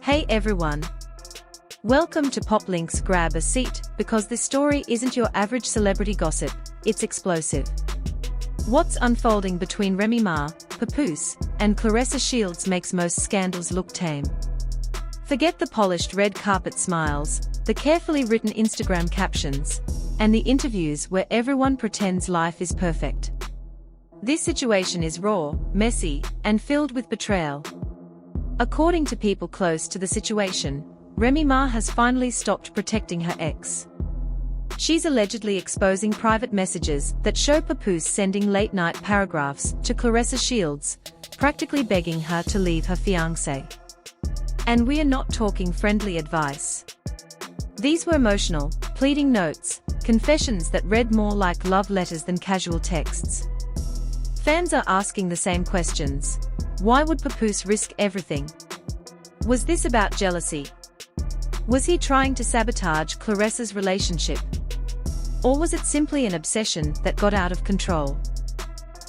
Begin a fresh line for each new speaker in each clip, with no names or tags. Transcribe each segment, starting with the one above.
Hey everyone! Welcome to PopLink's Grab a Seat, because this story isn't your average celebrity gossip, it's explosive. What's unfolding between Remy Ma, Papoose, and Claressa Shields makes most scandals look tame. Forget the polished red carpet smiles, the carefully written Instagram captions, and the interviews where everyone pretends life is perfect. This situation is raw, messy, and filled with betrayal. According to people close to the situation, Remy Ma has finally stopped protecting her ex. She's allegedly exposing private messages that show Papoose sending late-night paragraphs to Claressa Shields, practically begging her to leave her fiancé. And we are not talking friendly advice. These were emotional, pleading notes, confessions that read more like love letters than casual texts. Fans are asking the same questions. Why would Papoose risk everything? Was this about jealousy? Was he trying to sabotage Claressa's relationship? Or was it simply an obsession that got out of control?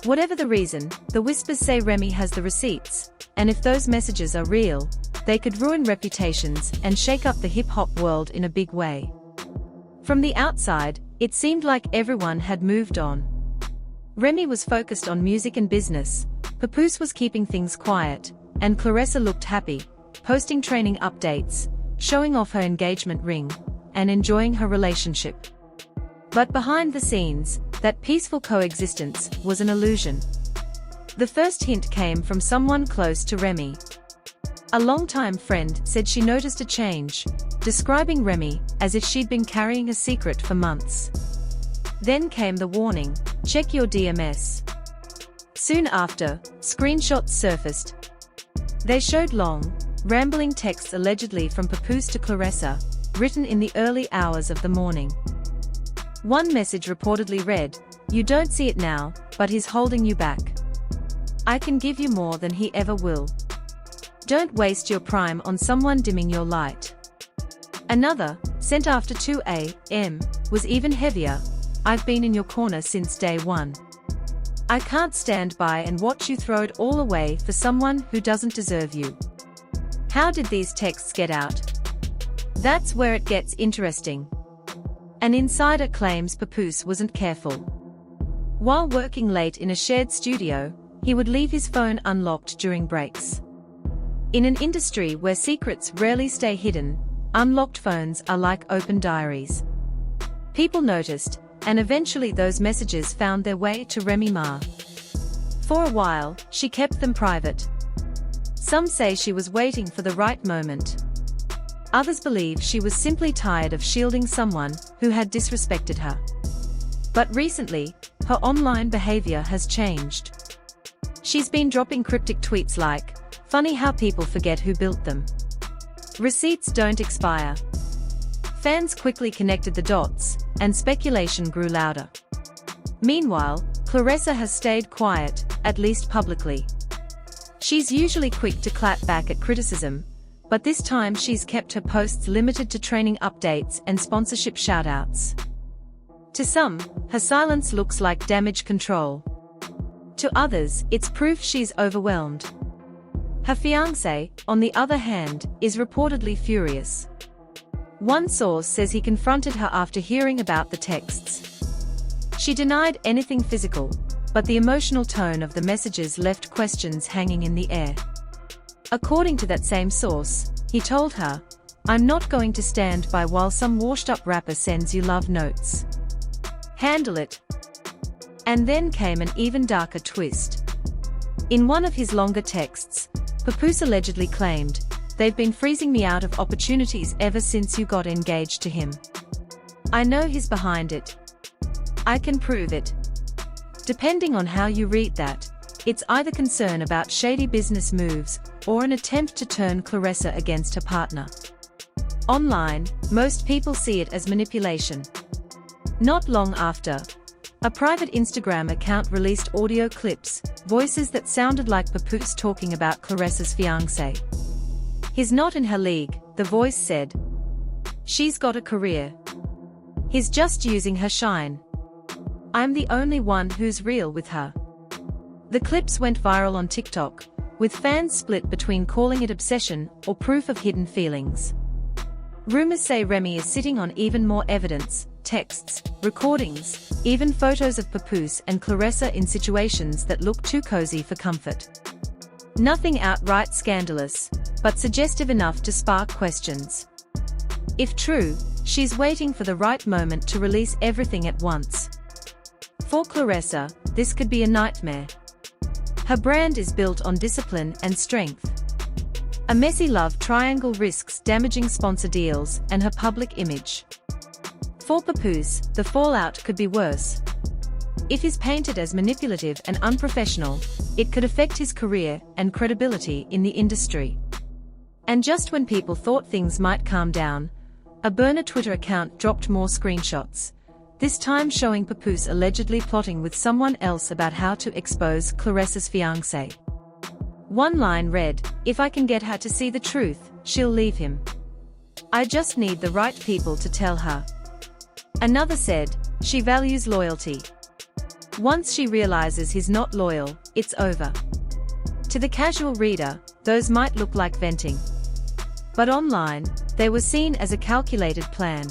Whatever the reason, the whispers say Remy has the receipts, and if those messages are real, they could ruin reputations and shake up the hip-hop world in a big way. From the outside, it seemed like everyone had moved on. Remy was focused on music and business, Papoose was keeping things quiet, and Claressa looked happy, posting training updates, showing off her engagement ring, and enjoying her relationship. But behind the scenes, that peaceful coexistence was an illusion. The first hint came from someone close to Remy. A longtime friend said she noticed a change, describing Remy as if she'd been carrying a secret for months. Then came the warning, check your DMs. Soon after, screenshots surfaced. They showed long, rambling texts allegedly from Papoose to Claressa, written in the early hours of the morning. One message reportedly read, "You don't see it now, but he's holding you back. I can give you more than he ever will. Don't waste your prime on someone dimming your light." Another, sent after 2 a.m., was even heavier, "I've been in your corner since day one. I can't stand by and watch you throw it all away for someone who doesn't deserve you." How did these texts get out? That's where it gets interesting. An insider claims Papoose wasn't careful. While working late in a shared studio, he would leave his phone unlocked during breaks. In an industry where secrets rarely stay hidden, unlocked phones are like open diaries. People noticed, and eventually those messages found their way to Remy Ma. For a while, she kept them private. Some say she was waiting for the right moment. Others believe she was simply tired of shielding someone who had disrespected her. But recently, her online behavior has changed. She's been dropping cryptic tweets like, "Funny how people forget who built them. Receipts don't expire." Fans quickly connected the dots, and speculation grew louder. Meanwhile, Claressa has stayed quiet, at least publicly. She's usually quick to clap back at criticism, but this time she's kept her posts limited to training updates and sponsorship shoutouts. To some, her silence looks like damage control. To others, it's proof she's overwhelmed. Her fiancé, on the other hand, is reportedly furious. One source says he confronted her after hearing about the texts. She denied anything physical, but the emotional tone of the messages left questions hanging in the air. According to that same source, he told her, "I'm not going to stand by while some washed-up rapper sends you love notes. Handle it." And then came an even darker twist. In one of his longer texts, Papoose allegedly claimed, "They've been freezing me out of opportunities ever since you got engaged to him. I know he's behind it. I can prove it." Depending on how you read that, it's either concern about shady business moves or an attempt to turn Claressa against her partner. Online, most people see it as manipulation. Not long after, a private Instagram account released audio clips, voices that sounded like Papoose talking about Claressa's fiancé. "He's not in her league," the voice said. "She's got a career. He's just using her shine. I'm the only one who's real with her." The clips went viral on TikTok, with fans split between calling it obsession or proof of hidden feelings. Rumors say Remy is sitting on even more evidence, texts, recordings, even photos of Papoose and Claressa in situations that look too cozy for comfort. Nothing outright scandalous, but suggestive enough to spark questions. If true, she's waiting for the right moment to release everything at once. For Claressa, this could be a nightmare. Her brand is built on discipline and strength. A messy love triangle risks damaging sponsor deals and her public image. For Papoose, the fallout could be worse. If he's painted as manipulative and unprofessional, it could affect his career and credibility in the industry. And just when people thought things might calm down, a burner Twitter account dropped more screenshots, this time showing Papoose allegedly plotting with someone else about how to expose Claressa's fiancé. One line read, "If I can get her to see the truth, she'll leave him. I just need the right people to tell her." Another said, "She values loyalty. Once she realizes he's not loyal, it's over." To the casual reader, those might look like venting. But online, they were seen as a calculated plan.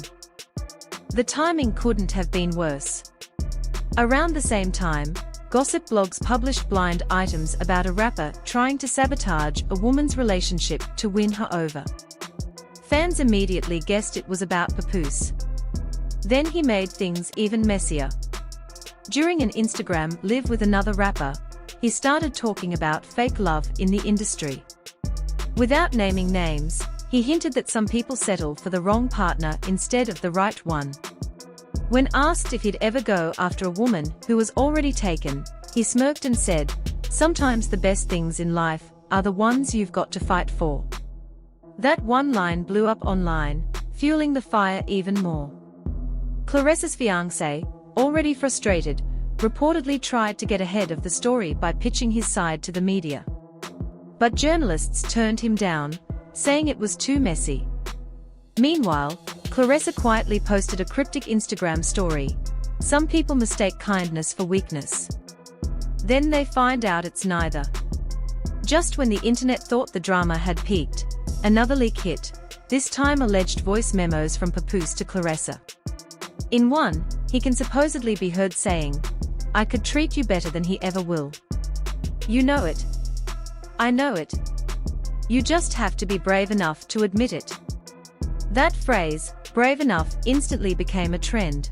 The timing couldn't have been worse. Around the same time, gossip blogs published blind items about a rapper trying to sabotage a woman's relationship to win her over. Fans immediately guessed it was about Papoose. Then he made things even messier. During an Instagram live with another rapper, he started talking about fake love in the industry. Without naming names, he hinted that some people settle for the wrong partner instead of the right one. When asked if he'd ever go after a woman who was already taken, he smirked and said, "Sometimes the best things in life are the ones you've got to fight for." That one line blew up online, fueling the fire even more. Claressa's fiancé, already frustrated, reportedly tried to get ahead of the story by pitching his side to the media. But journalists turned him down, saying it was too messy. Meanwhile, Claressa quietly posted a cryptic Instagram story. Some people mistake kindness for weakness. Then they find out it's neither. Just when the internet thought the drama had peaked, another leak hit, this time alleged voice memos from Papoose to Claressa. In one, he can supposedly be heard saying, "I could treat you better than he ever will. You know it. I know it. You just have to be brave enough to admit it." That phrase, brave enough, instantly became a trend.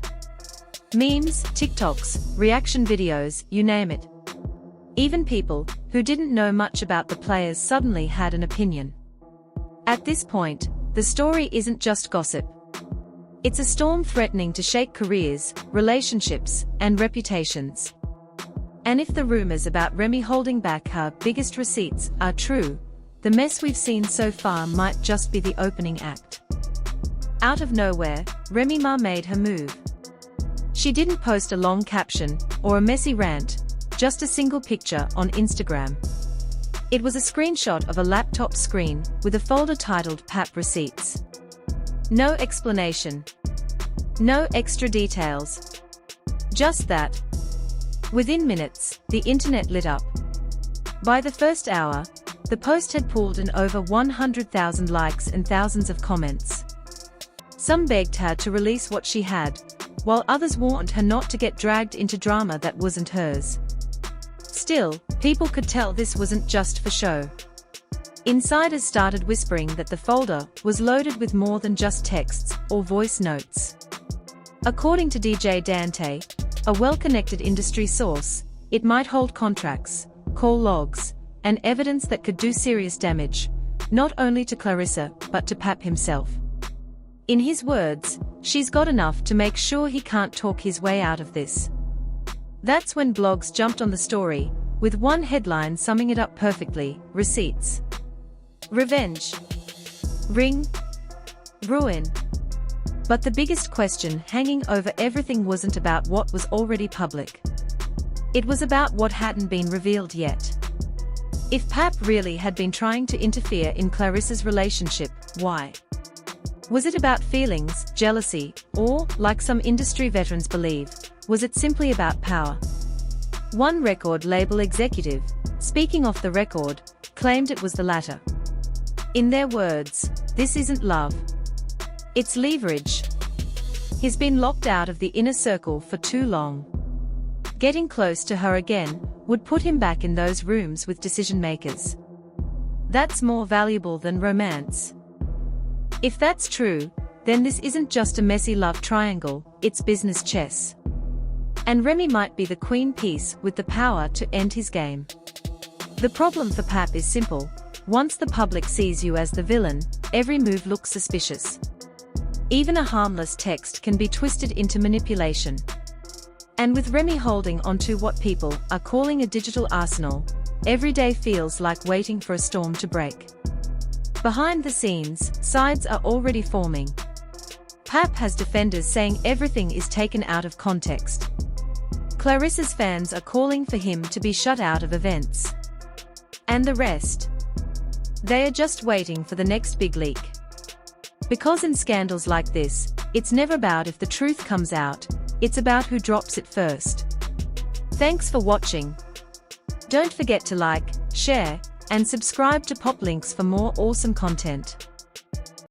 Memes, TikToks, reaction videos, you name it. Even people who didn't know much about the players suddenly had an opinion. At this point, the story isn't just gossip. It's a storm threatening to shake careers, relationships, and reputations. And if the rumors about Remy holding back her biggest receipts are true, the mess we've seen so far might just be the opening act. Out of nowhere, Remy Ma made her move. She didn't post a long caption or a messy rant, just a single picture on Instagram. It was a screenshot of a laptop screen with a folder titled "Pap Receipts." No explanation. No extra details. Just that. Within minutes, the internet lit up. By the first hour, the post had pulled in over 100,000 likes and thousands of comments. Some begged her to release what she had, while others warned her not to get dragged into drama that wasn't hers. Still, people could tell this wasn't just for show. Insiders started whispering that the folder was loaded with more than just texts or voice notes. According to DJ Dante, a well-connected industry source, it might hold contracts, call logs, and evidence that could do serious damage, not only to Claressa but to Pap himself. In his words, "She's got enough to make sure he can't talk his way out of this." That's when blogs jumped on the story, with one headline summing it up perfectly: "Receipts. Revenge. Ring. Ruin." But the biggest question hanging over everything wasn't about what was already public. It was about what hadn't been revealed yet. If Pap really had been trying to interfere in Claressa's relationship, why? Was it about feelings, jealousy, or, like some industry veterans believe, was it simply about power? One record label executive, speaking off the record, claimed it was the latter. In their words, "This isn't love. It's leverage. He's been locked out of the inner circle for too long. Getting close to her again would put him back in those rooms with decision makers. That's more valuable than romance." If that's true, then this isn't just a messy love triangle, it's business chess. And Remy might be the queen piece with the power to end his game. The problem for Pap is simple. Once the public sees you as the villain, every move looks suspicious. Even a harmless text can be twisted into manipulation. And with Remy holding onto what people are calling a digital arsenal, every day feels like waiting for a storm to break. Behind the scenes, sides are already forming. Pap has defenders saying everything is taken out of context. Claressa's fans are calling for him to be shut out of events. And the rest? They are just waiting for the next big leak. Because in scandals like this, it's never about if the truth comes out, it's about who drops it first. Thanks for watching. Don't forget to like, share, and subscribe to Pop Links for more awesome content.